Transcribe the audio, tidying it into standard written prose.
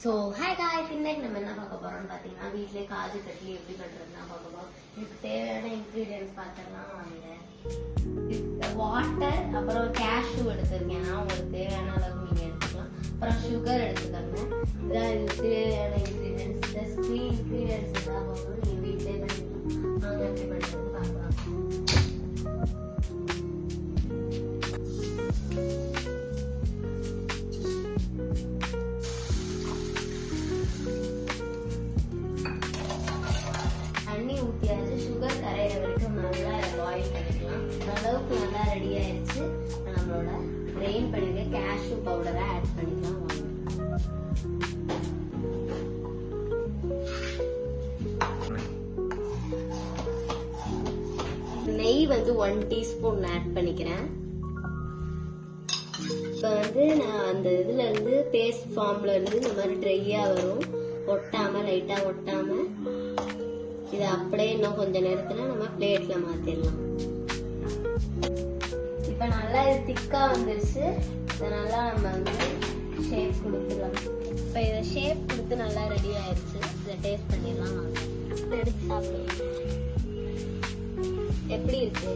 So hi guys, இன்னைக்கு நம்ம என்ன பார்க்க போறோம்னு பாத்தீங்கன்னா வீட்லயே காஜு கட்லி எப்படி பண்றதுன்னா பார்க்க போறோம். இதுக்கு தேவையான இன்கிரிடியன்ட்ஸ் பார்த்தலாம் வாங்க. வாட்டர், அப்புறம் கேஷ்யூ எடுத்துருக்கேன். உங்களுக்கு தேவையான அளவு நீங்க எடுத்துக்கலாம். அப்புறம் சுகர் எடுத்துக்கோங்க. இதான் இதுக்கு தேவையான இன்கிரிடியன்ட்ஸ். ஜஸ்ட் 3 இன்கிரிடியன்ட்ஸ் தான் போதும். நீங்க வீட்லயே பண்ணிக்கலாம். நாங்க எப்படி பண்றது பார்க்கலாம். தண்ணி ஊற்றியாச்சு. சுகர் கரையிற வரைக்கும் நல்லா பாயில் பண்ணிக்கலாம். அளவுக்கு நல்லா ரெடி ஆயிடுச்சு. நம்மளோட கிரைண்ட் பண்ணிக்க கேஷ்யூ பவுடரை ஆட் பண்ணிக்கலாம். நெய் வந்து 1 டீஸ்பூன் ஆட் பண்ணிக்கிறேன். இப்போ வந்து நான் அந்த இதுல இருந்து பேஸ்ட் ஃபார்ம்ல இருந்து இந்த மாதிரி ட்ரையா வரும். ஒட்டாம, லைட்டா ஒட்டாம இதை அப்படியே இன்னும் கொஞ்ச நேரத்துல நம்ம பிளேட்ல மாத்திடலாம். இப்ப நல்லா இது திக்கா வந்துருச்சு. இதை நல்லா நம்ம வந்து ஷேப் கொடுத்துடலாம். இப்ப இதை ஷேப் கொடுத்து நல்லா ரெடி ஆயிடுச்சு. இதை டேஸ்ட் பண்ணிடலாம். எடுத்து சாப்பிடுவோம். எப்படி இருக்கு?